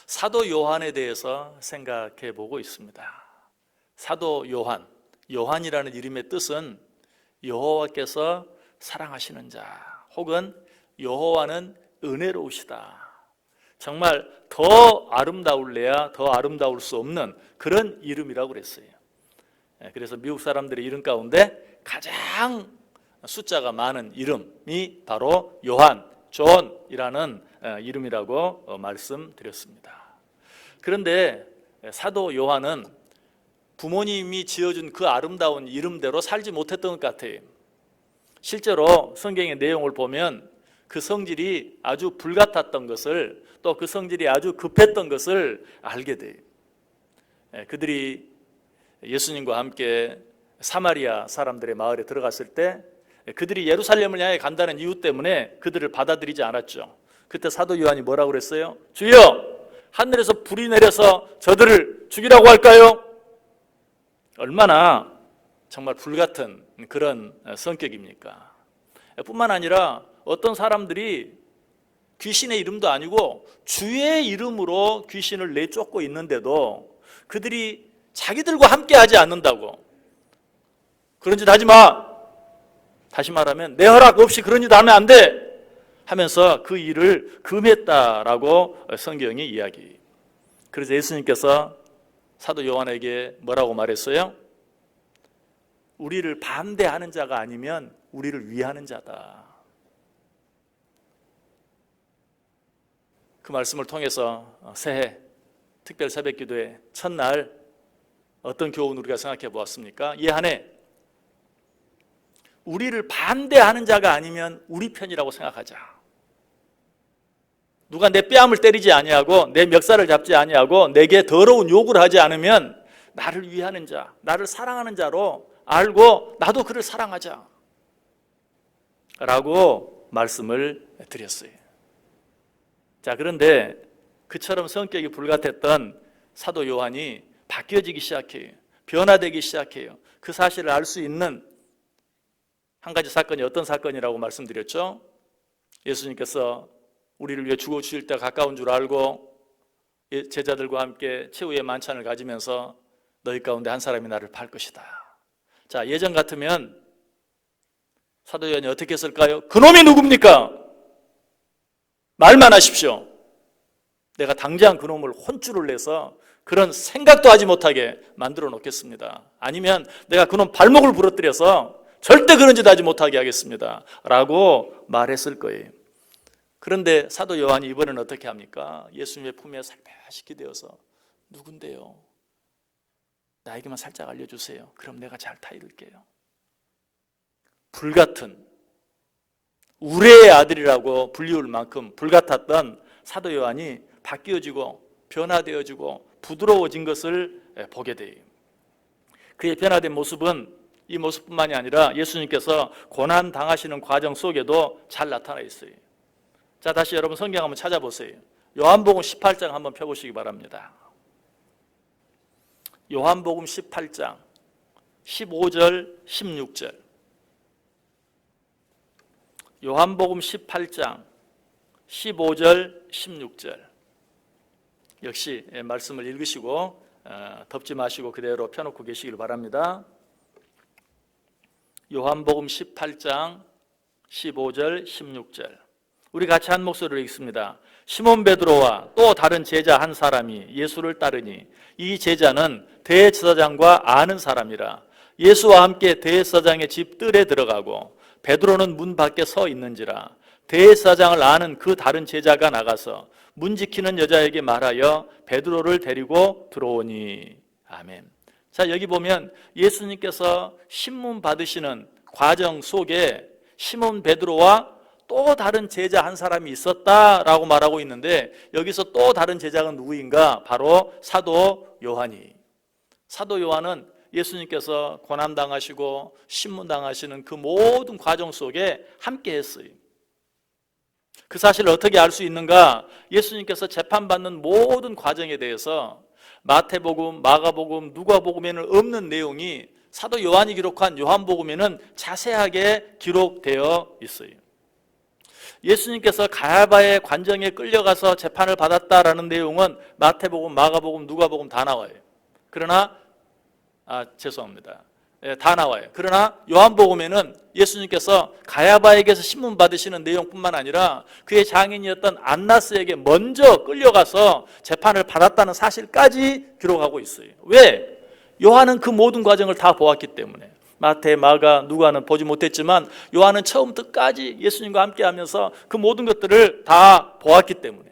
사도 요한에 대해서 생각해 보고 있습니다. 사도 요한, 요한이라는 이름의 뜻은 여호와께서 사랑하시는 자, 혹은 여호와는 은혜로우시다. 정말 더 아름다울래야 더 아름다울 수 없는 그런 이름이라고 그랬어요. 그래서 미국 사람들의 이름 가운데 가장 숫자가 많은 이름이 바로 요한, 존이라는 이름이라고 말씀드렸습니다. 그런데 사도 요한은 부모님이 지어준 그 아름다운 이름대로 살지 못했던 것 같아요. 실제로 성경의 내용을 보면 그 성질이 아주 불같았던 것을, 또 그 성질이 아주 급했던 것을 알게 돼요. 그들이 예수님과 함께 사마리아 사람들의 마을에 들어갔을 때 그들이 예루살렘을 향해 간다는 이유 때문에 그들을 받아들이지 않았죠. 그때 사도 요한이 뭐라고 그랬어요? 주여, 하늘에서 불이 내려서 저들을 죽이라고 할까요? 얼마나 정말 불같은 그런 성격입니까? 뿐만 아니라 어떤 사람들이 귀신의 이름도 아니고 주의 이름으로 귀신을 내쫓고 있는데도 그들이 자기들과 함께 하지 않는다고, 그런 짓 하지 마, 다시 말하면 내 허락 없이 그런 짓 하면 안 돼 하면서 그 일을 금했다라고 성경이 이야기. 그래서 예수님께서 사도 요한에게 뭐라고 말했어요? 우리를 반대하는 자가 아니면 우리를 위하는 자다. 그 말씀을 통해서 새해 특별 새벽기도의 첫날 어떤 교훈 우리가 생각해 보았습니까? 이 한 해 우리를 반대하는 자가 아니면 우리 편이라고 생각하자. 누가 내 뺨을 때리지 아니하고 내 멱살을 잡지 아니하고 내게 더러운 욕을 하지 않으면 나를 위하는 자, 나를 사랑하는 자로 알고 나도 그를 사랑하자 라고 말씀을 드렸어요. 자, 그런데 그처럼 성격이 불같았던 사도 요한이 바뀌어지기 시작해요. 변화되기 시작해요. 그 사실을 알 수 있는 한 가지 사건이 어떤 사건이라고 말씀드렸죠? 예수님께서 우리를 위해 죽어주실 때가 가까운 줄 알고 제자들과 함께 최후의 만찬을 가지면서 너희 가운데 한 사람이 나를 팔 것이다. 자, 예전 같으면 사도 요한이 어떻게 했을까요? 그놈이 누굽니까? 말만 하십시오. 내가 당장 그놈을 혼쭐을 내서 그런 생각도 하지 못하게 만들어 놓겠습니다. 아니면 내가 그놈 발목을 부러뜨려서 절대 그런 짓 하지 못하게 하겠습니다 라고 말했을 거예요. 그런데 사도 요한이 이번에는 어떻게 합니까? 예수님의 품에 살며시 기대어서 누군데요? 나에게만 살짝 알려주세요. 그럼 내가 잘 타이를게요. 불같은 우레의 아들이라고 불리울 만큼 불같았던 사도 요한이 바뀌어지고 변화되어지고 부드러워진 것을 보게 돼요. 그의 변화된 모습은 이 모습뿐만이 아니라 예수님께서 고난 당하시는 과정 속에도 잘 나타나 있어요. 자, 다시 여러분 성경 한번 찾아보세요. 요한복음 18장 한번 펴보시기 바랍니다. 요한복음 18장 15절 16절. 요한복음 18장 15절 16절. 역시 말씀을 읽으시고 덮지 마시고 그대로 펴놓고 계시길 바랍니다. 요한복음 18장 15절 16절. 우리 같이 한 목소리로 읽습니다. 시몬 베드로와 또 다른 제자 한 사람이 예수를 따르니 이 제자는 대제사장과 아는 사람이라. 예수와 함께 대제사장의 집 뜰에 들어가고 베드로는 문 밖에 서 있는지라. 대제사장을 아는 그 다른 제자가 나가서 문 지키는 여자에게 말하여 베드로를 데리고 들어오니. 아멘. 자, 여기 보면 예수님께서 신문 받으시는 과정 속에 시몬 베드로와 또 다른 제자 한 사람이 있었다라고 말하고 있는데, 여기서 또 다른 제자가 누구인가? 바로 사도 요한이. 사도 요한은 예수님께서 고난당하시고 신문당하시는 그 모든 과정 속에 함께 했어요. 그 사실을 어떻게 알 수 있는가? 예수님께서 재판받는 모든 과정에 대해서 마태복음, 마가복음, 누가복음에는 없는 내용이 사도 요한이 기록한 요한복음에는 자세하게 기록되어 있어요. 예수님께서 가야바의 관정에 끌려가서 재판을 받았다라는 내용은 마태복음, 마가복음, 누가복음 다 나와요. 그러나 죄송합니다. 다 나와요. 그러나 요한복음에는 예수님께서 가야바에게서 신문 받으시는 내용뿐만 아니라 그의 장인이었던 안나스에게 먼저 끌려가서 재판을 받았다는 사실까지 기록하고 있어요. 왜? 요한은 그 모든 과정을 다 보았기 때문에. 마태, 마가, 누가는 보지 못했지만 요한은 처음부터 끝까지 예수님과 함께 하면서 그 모든 것들을 다 보았기 때문에.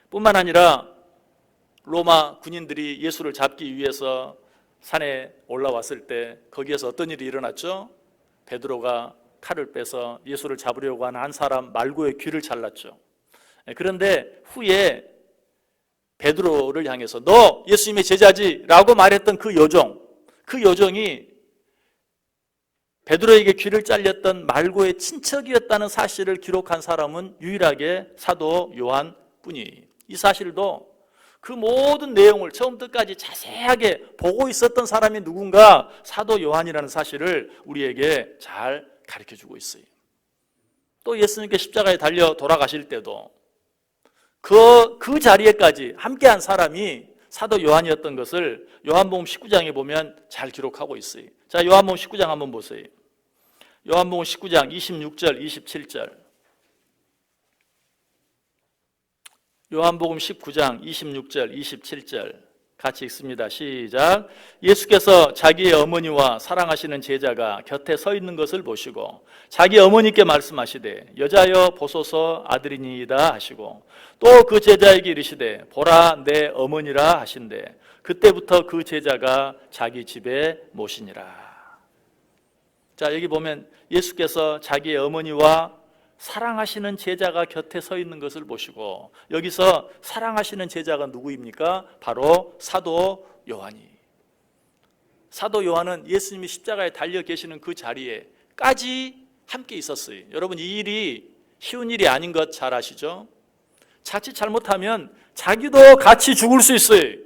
뿐만 아니라 로마 군인들이 예수를 잡기 위해서 산에 올라왔을 때 거기에서 어떤 일이 일어났죠? 베드로가 칼을 빼서 예수를 잡으려고 하는 한 사람 말고의 귀를 잘랐죠. 그런데 후에 베드로를 향해서 너 예수님의 제자지 라고 말했던 그 여종이 베드로에게 귀를 잘렸던 말고의 친척이었다는 사실을 기록한 사람은 유일하게 사도 요한뿐이에요. 이 사실도 그 모든 내용을 처음부터 끝까지 자세하게 보고 있었던 사람이 누군가 사도 요한이라는 사실을 우리에게 잘 가르쳐주고 있어요. 또 예수님께 십자가에 달려 돌아가실 때도 그 자리에까지 함께한 사람이 사도 요한이었던 것을 요한복음 19장에 보면 잘 기록하고 있어요. 자, 요한복음 19장 한번 보세요. 요한복음 19장 26절, 27절. 요한복음 19장 26절, 27절 같이 읽습니다. 시작. 예수께서 자기의 어머니와 사랑하시는 제자가 곁에 서 있는 것을 보시고 자기 어머니께 말씀하시되 여자여 보소서 아들이니이다 하시고 또 그 제자에게 이르시되 보라 내 어머니라 하신대 그때부터 그 제자가 자기 집에 모시니라. 자, 여기 보면 예수께서 자기의 어머니와 사랑하시는 제자가 곁에 서 있는 것을 보시고 여기서 사랑하시는 제자가 누구입니까? 바로 사도 요한이. 사도 요한은 예수님이 십자가에 달려 계시는 그 자리에까지 함께 있었어요. 여러분, 이 일이 쉬운 일이 아닌 것 잘 아시죠? 자칫 잘못하면 자기도 같이 죽을 수 있어요.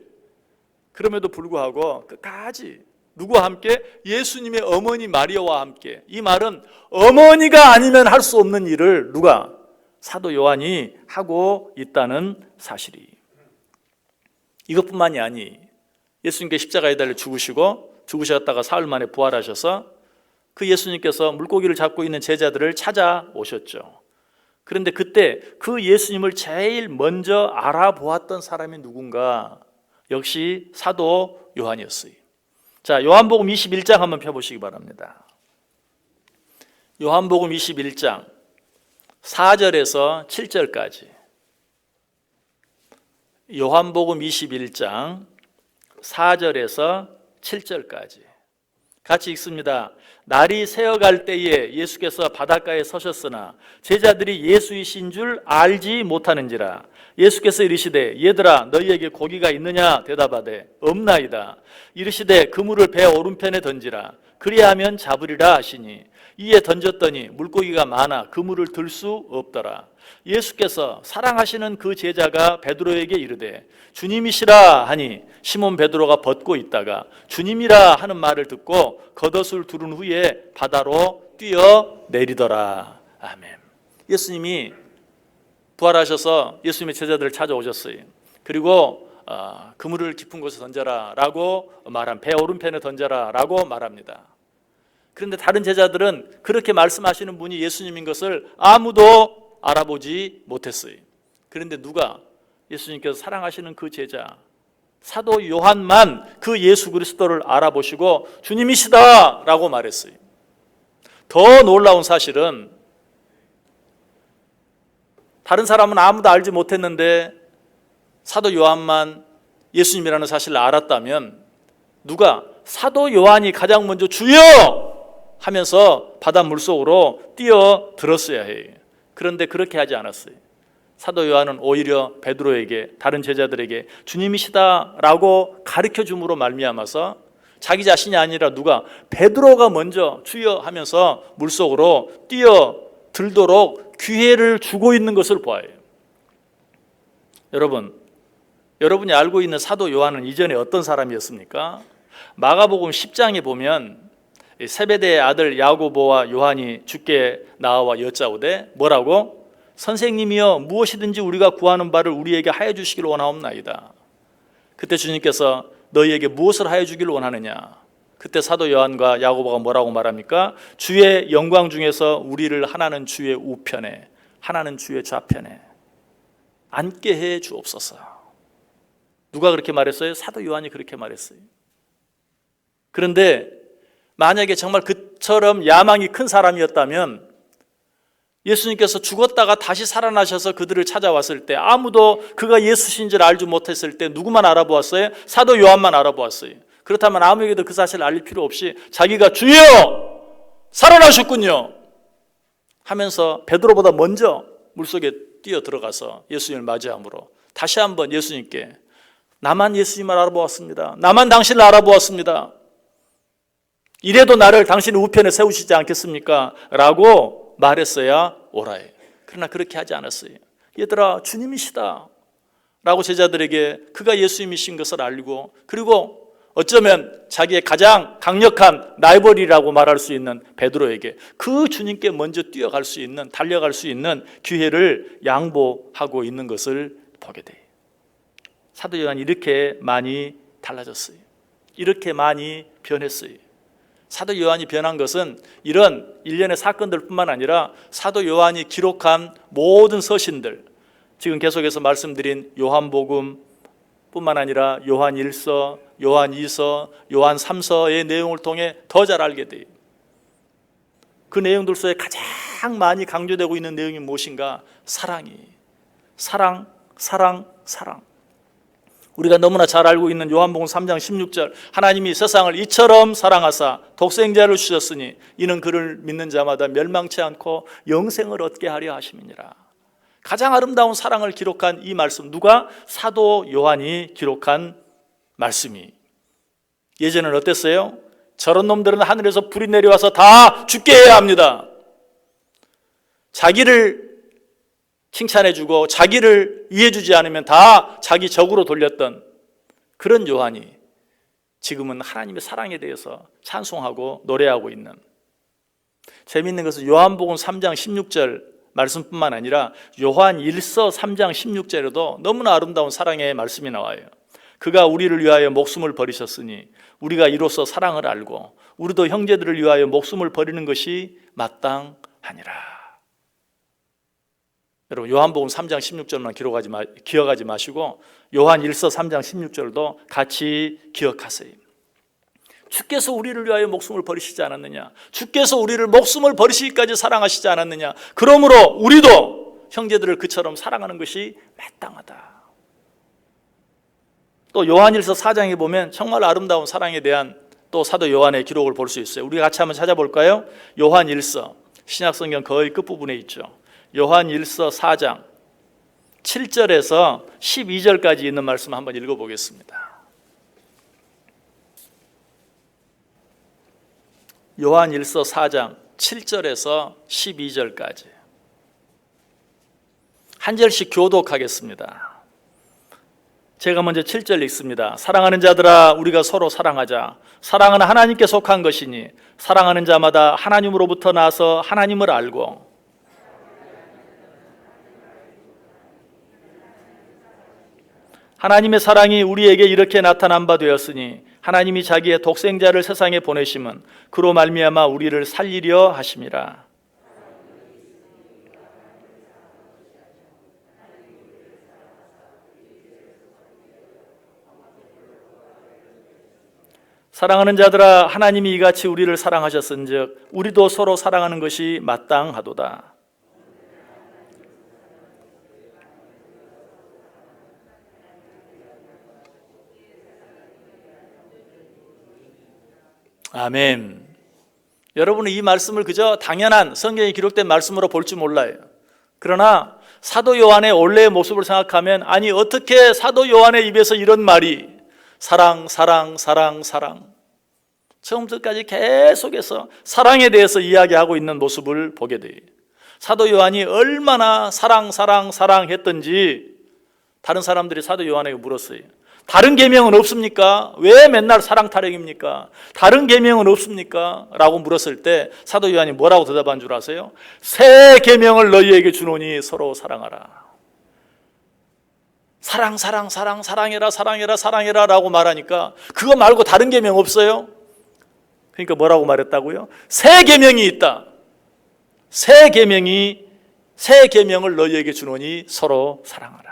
그럼에도 불구하고 끝까지 누구와 함께? 예수님의 어머니 마리아와 함께. 이 말은 어머니가 아니면 할 수 없는 일을 누가? 사도 요한이 하고 있다는 사실이. 이것뿐만이 아니 예수님께 십자가에 달려 죽으셨다가 사흘 만에 부활하셔서 그 예수님께서 물고기를 잡고 있는 제자들을 찾아오셨죠. 그런데 그때 그 예수님을 제일 먼저 알아보았던 사람이 누군가? 역시 사도 요한이었어요. 자, 요한복음 21장 한번 펴보시기 바랍니다. 요한복음 21장 4절에서 7절까지. 요한복음 21장 4절에서 7절까지 같이 읽습니다. 날이 새어갈 때에 예수께서 바닷가에 서셨으나 제자들이 예수이신 줄 알지 못하는지라. 예수께서 이르시되 얘들아 너희에게 고기가 있느냐 대답하되 없나이다. 이르시되 그물을 배 오른편에 던지라. 그리하면 잡으리라 하시니 이에 던졌더니 물고기가 많아 그물을 들 수 없더라. 예수께서 사랑하시는 그 제자가 베드로에게 이르되 주님이시라 하니 시몬 베드로가 벗고 있다가 주님이라 하는 말을 듣고 겉옷을 두른 후에 바다로 뛰어 내리더라. 아멘. 예수님이 부활하셔서 예수님의 제자들을 찾아오셨어요. 그리고 그물을 깊은 곳에 던져라 라고 말한, 배 오른편에 던져라 라고 말합니다. 그런데 다른 제자들은 그렇게 말씀하시는 분이 예수님인 것을 아무도 알아보지 못했어요. 그런데 누가? 예수님께서 사랑하시는 그 제자 사도 요한만 그 예수 그리스도를 알아보시고 주님이시다 라고 말했어요. 더 놀라운 사실은 다른 사람은 아무도 알지 못했는데 사도 요한만 예수님이라는 사실을 알았다면 누가? 사도 요한이 가장 먼저 주여! 하면서 바다 물속으로 뛰어들었어야 해요. 그런데 그렇게 하지 않았어요. 사도 요한은 오히려 베드로에게, 다른 제자들에게 주님이시다라고 가르쳐줌으로 말미암아서 자기 자신이 아니라 누가? 베드로가 먼저 주여 하면서 물속으로 뛰어들도록 기회를 주고 있는 것을 보아요. 여러분이 알고 있는 사도 요한은 이전에 어떤 사람이었습니까? 마가복음 10장에 보면 세베대의 아들 야고보와 요한이 주께 나와 여짜오되 뭐라고? 선생님이여 무엇이든지 우리가 구하는 바를 우리에게 하여 주시길 원하옵나이다. 그때 주님께서 너희에게 무엇을 하여 주길 원하느냐? 그때 사도 요한과 야고보가 뭐라고 말합니까? 주의 영광 중에서 우리를 하나는 주의 우편에 하나는 주의 좌편에 앉게 해 주옵소서. 누가 그렇게 말했어요? 사도 요한이 그렇게 말했어요. 그런데 만약에 정말 그처럼 야망이 큰 사람이었다면 예수님께서 죽었다가 다시 살아나셔서 그들을 찾아왔을 때 아무도 그가 예수신 줄 알지 못했을 때 누구만 알아보았어요? 사도 요한만 알아보았어요. 그렇다면 아무에게도 그 사실을 알릴 필요 없이 자기가 주여 살아나셨군요 하면서 베드로보다 먼저 물속에 뛰어 들어가서 예수님을 맞이함으로 다시 한번 예수님께 나만 예수님을 알아보았습니다. 나만 당신을 알아보았습니다. 이래도 나를 당신의 우편에 세우시지 않겠습니까? 라고 말했어야 오라해. 그러나 그렇게 하지 않았어요. 얘들아 주님이시다 라고 제자들에게 그가 예수님이신 것을 알리고, 그리고 어쩌면 자기의 가장 강력한 라이벌이라고 말할 수 있는 베드로에게 그 주님께 먼저 뛰어갈 수 있는, 달려갈 수 있는 기회를 양보하고 있는 것을 보게 돼요. 사도 요한이 이렇게 많이 달라졌어요. 이렇게 많이 변했어요. 사도 요한이 변한 것은 이런 일련의 사건들 뿐만 아니라 사도 요한이 기록한 모든 서신들, 지금 계속해서 말씀드린 요한복음 뿐만 아니라 요한 1서, 요한 2서, 요한 3서의 내용을 통해 더 잘 알게 돼요. 그 내용들 속에 가장 많이 강조되고 있는 내용이 무엇인가? 사랑이. 사랑, 사랑, 사랑. 우리가 너무나 잘 알고 있는 요한복음 3장 16절, 하나님이 세상을 이처럼 사랑하사 독생자를 주셨으니 이는 그를 믿는 자마다 멸망치 않고 영생을 얻게 하려 하심이니라. 가장 아름다운 사랑을 기록한 이 말씀, 누가? 사도 요한이 기록한 말씀이. 예전에는 어땠어요? 저런 놈들은 하늘에서 불이 내려와서 다 죽게 해야 합니다. 자기를 칭찬해주고 자기를 이해해주지 않으면 다 자기 적으로 돌렸던 그런 요한이 지금은 하나님의 사랑에 대해서 찬송하고 노래하고 있는. 재미있는 것은 요한복음 3장 16절 말씀뿐만 아니라 요한 1서 3장 16절에도 너무나 아름다운 사랑의 말씀이 나와요. 그가 우리를 위하여 목숨을 버리셨으니 우리가 이로써 사랑을 알고 우리도 형제들을 위하여 목숨을 버리는 것이 마땅하니라. 여러분 요한복음 3장 16절만 기억하지 마시고 요한 1서 3장 16절도 같이 기억하세요. 주께서 우리를 위하여 목숨을 버리시지 않았느냐? 주께서 우리를 목숨을 버리시기까지 사랑하시지 않았느냐? 그러므로 우리도 형제들을 그처럼 사랑하는 것이 마땅하다. 또 요한 1서 4장에 보면 정말 아름다운 사랑에 대한 또 사도 요한의 기록을 볼 수 있어요. 우리가 같이 한번 찾아볼까요? 요한 1서, 신약성경 거의 끝부분에 있죠. 요한 1서 4장 7절에서 12절까지 있는 말씀 한번 읽어보겠습니다. 요한 1서 4장 7절에서 12절까지 한 절씩 교독하겠습니다. 제가 먼저 7절 읽습니다. 사랑하는 자들아 우리가 서로 사랑하자. 사랑은 하나님께 속한 것이니 사랑하는 자마다 하나님으로부터 나서 하나님을 알고 하나님의 사랑이 우리에게 이렇게 나타난 바 되었으니 하나님이 자기의 독생자를 세상에 보내심은 그로 말미암아 우리를 살리려 하심이라. 사랑하는 자들아 하나님이 이같이 우리를 사랑하셨은즉 우리도 서로 사랑하는 것이 마땅하도다. 아멘. 여러분은 이 말씀을 그저 당연한 성경에 기록된 말씀으로 볼 줄 몰라요. 그러나 사도 요한의 원래의 모습을 생각하면 아니 어떻게 사도 요한의 입에서 이런 말이 사랑, 사랑, 사랑, 사랑 처음부터까지 계속해서 사랑에 대해서 이야기하고 있는 모습을 보게 돼요. 사도 요한이 얼마나 사랑, 사랑, 사랑했던지 다른 사람들이 사도 요한에게 물었어요. 다른 계명은 없습니까? 왜 맨날 사랑 타령입니까? 다른 계명은 없습니까? 라고 물었을 때 사도 요한이 뭐라고 대답한 줄 아세요? 새 계명을 너희에게 주노니 서로 사랑하라. 사랑해라 라고 말하니까 그거 말고 다른 계명 없어요? 그러니까 뭐라고 말했다고요? 새 계명이 있다. 새 계명을 너희에게 주노니 서로 사랑하라.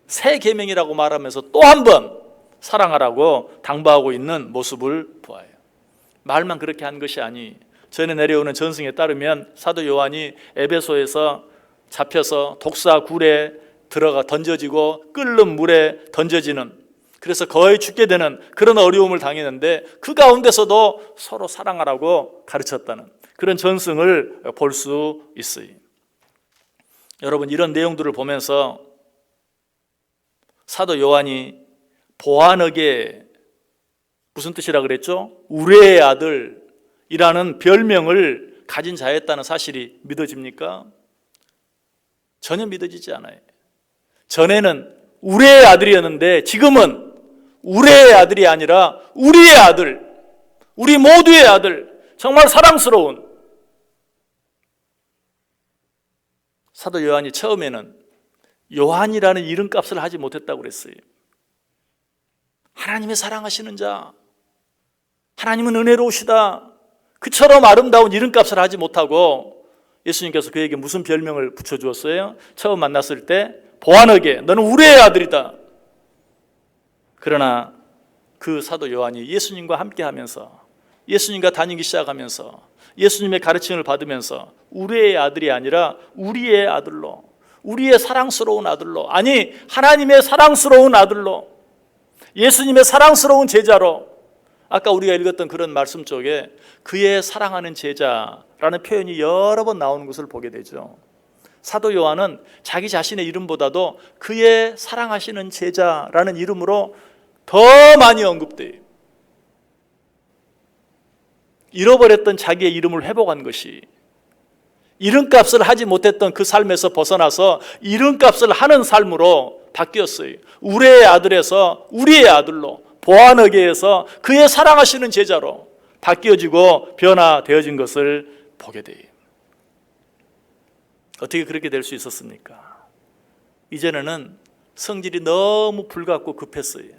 새 계명이라고 말하면서 또 한 번 사랑하라고 당부하고 있는 모습을 보아요. 말만 그렇게 한 것이 아니, 전에 내려오는 전승에 따르면 사도 요한이 에베소에서 잡혀서 독사 굴에 들어가 던져지고 끓는 물에 던져지는, 그래서 거의 죽게 되는 그런 어려움을 당했는데 그 가운데서도 서로 사랑하라고 가르쳤다는 그런 전승을 볼 수 있어요. 여러분, 이런 내용들을 보면서 사도 요한이 보아너게, 무슨 뜻이라 그랬죠? 우레의 아들이라는 별명을 가진 자였다는 사실이 믿어집니까? 전혀 믿어지지 않아요. 전에는 우레의 아들이었는데 지금은 우레의 아들이 아니라 우리의 아들, 우리 모두의 아들, 정말 사랑스러운. 사도 요한이 처음에는 요한이라는 이름값을 하지 못했다고 그랬어요. 하나님의 사랑하시는 자, 하나님은 은혜로우시다, 그처럼 아름다운 이름값을 하지 못하고 예수님께서 그에게 무슨 별명을 붙여주었어요? 처음 만났을 때 보아너게, 너는 우리의 아들이다. 그러나 그 사도 요한이 예수님과 함께하면서, 예수님과 다니기 시작하면서, 예수님의 가르침을 받으면서 우리의 아들이 아니라 우리의 아들로, 우리의 사랑스러운 아들로, 아니 하나님의 사랑스러운 아들로, 예수님의 사랑스러운 제자로, 아까 우리가 읽었던 그런 말씀 쪽에 그의 사랑하는 제자라는 표현이 여러 번 나오는 것을 보게 되죠. 사도 요한은 자기 자신의 이름보다도 그의 사랑하시는 제자라는 이름으로 더 많이 언급돼요. 잃어버렸던 자기의 이름을 회복한 것이, 이름값을 하지 못했던 그 삶에서 벗어나서 이름값을 하는 삶으로 바뀌었어요. 우레의 아들에서 우리의 아들로, 보아너게에서 그의 사랑하시는 제자로 바뀌어지고 변화되어진 것을 보게 돼요. 어떻게 그렇게 될 수 있었습니까? 이전에는 성질이 너무 불같고 급했어요.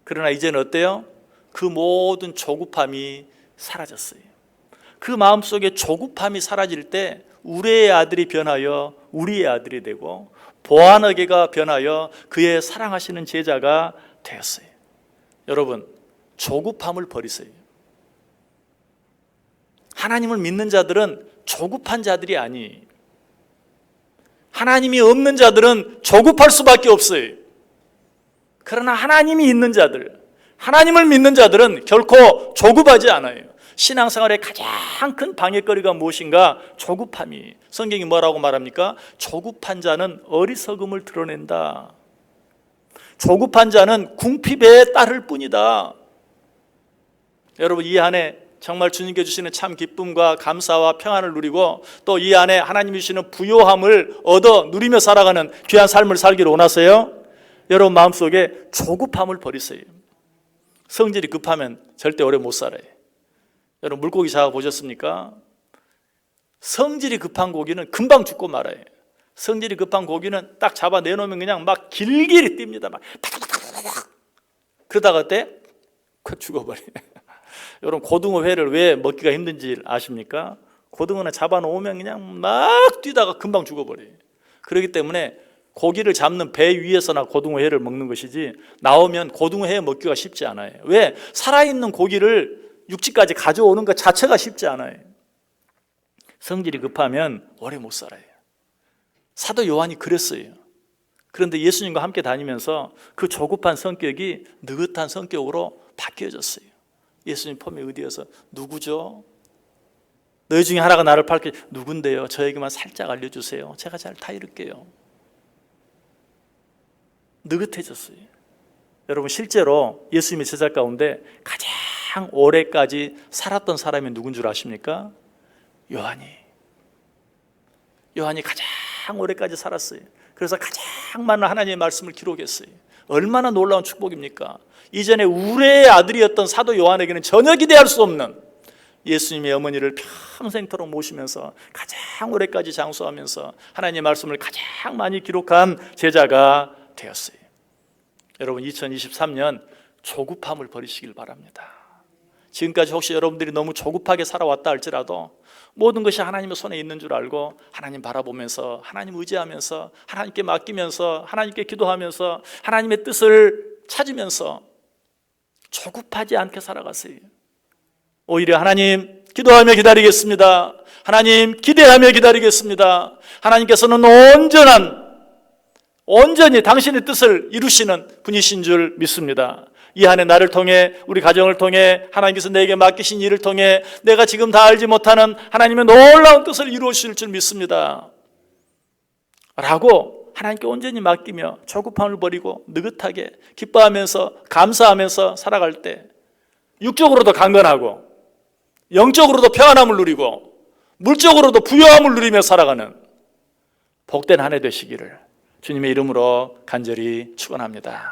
그러나 이제는 어때요? 그 모든 조급함이 사라졌어요. 그 마음속에 조급함이 사라질 때 우레의 아들이 변하여 우리의 아들이 되고 보아너게가 변하여 그의 사랑하시는 제자가 되었어요. 여러분, 조급함을 버리세요. 하나님을 믿는 자들은 조급한 자들이 아니에요. 하나님이 없는 자들은 조급할 수밖에 없어요. 그러나 하나님이 있는 자들, 하나님을 믿는 자들은 결코 조급하지 않아요. 신앙생활의 가장 큰 방해거리가 무엇인가? 조급함이. 성경이 뭐라고 말합니까? 조급한 자는 어리석음을 드러낸다. 조급한 자는 궁핍에 따를 뿐이다. 여러분, 이 안에 정말 주님께 주시는 참 기쁨과 감사와 평안을 누리고 또 이 안에 하나님이 주시는 부요함을 얻어 누리며 살아가는 귀한 삶을 살기를 원하세요? 여러분 마음속에 조급함을 버리세요. 성질이 급하면 절대 오래 못 살아요. 여러분 물고기 잡아 보셨습니까? 성질이 급한 고기는 금방 죽고 말아요. 성질이 급한 고기는 딱 잡아 내놓으면 그냥 막 길길이 뜁니다. 막 타닥타닥타닥. 그러다가 그때 콱 죽어버려요. 여러분 고등어 회를 왜 먹기가 힘든지 아십니까? 고등어는 잡아놓으면 그냥 막 뛰다가 금방 죽어버려요. 그렇기 때문에 고기를 잡는 배 위에서나 고등어 회를 먹는 것이지 나오면 고등어 회 먹기가 쉽지 않아요. 왜? 살아있는 고기를 육지까지 가져오는 것 자체가 쉽지 않아요. 성질이 급하면 오래 못 살아요. 사도 요한이 그랬어요. 그런데 예수님과 함께 다니면서 그 조급한 성격이 느긋한 성격으로 바뀌어졌어요. 예수님 폼에 의디어서 누구죠? 너희 중에 하나가 나를 밝혀. 누군데요? 저에게만 살짝 알려주세요. 제가 잘 타이를게요. 느긋해졌어요. 여러분 실제로 예수님의 제자 가운데 가장 오래까지 살았던 사람이 누군 줄 아십니까? 요한이 가장 오래까지 살았어요. 그래서 가장 많은 하나님의 말씀을 기록했어요. 얼마나 놀라운 축복입니까? 이전에 우레의 아들이었던 사도 요한에게는 전혀 기대할 수 없는 예수님의 어머니를 평생토록 모시면서 가장 오래까지 장수하면서 하나님의 말씀을 가장 많이 기록한 제자가 되었어요. 여러분, 2023년 조급함을 버리시길 바랍니다. 지금까지 혹시 여러분들이 너무 조급하게 살아왔다 할지라도 모든 것이 하나님의 손에 있는 줄 알고 하나님 바라보면서, 하나님 의지하면서, 하나님께 맡기면서, 하나님께 기도하면서, 하나님의 뜻을 찾으면서 조급하지 않게 살아가세요. 오히려 하나님 기도하며 기다리겠습니다. 하나님 기대하며 기다리겠습니다. 하나님께서는 온전히 당신의 뜻을 이루시는 분이신 줄 믿습니다. 이 한 해 나를 통해, 우리 가정을 통해, 하나님께서 내게 맡기신 일을 통해 내가 지금 다 알지 못하는 하나님의 놀라운 뜻을 이루실 줄 믿습니다 라고 하나님께 온전히 맡기며 조급함을 버리고 느긋하게 기뻐하면서 감사하면서 살아갈 때 육적으로도 강건하고 영적으로도 평안함을 누리고 물적으로도 부요함을 누리며 살아가는 복된 한 해 되시기를 주님의 이름으로 간절히 축원합니다.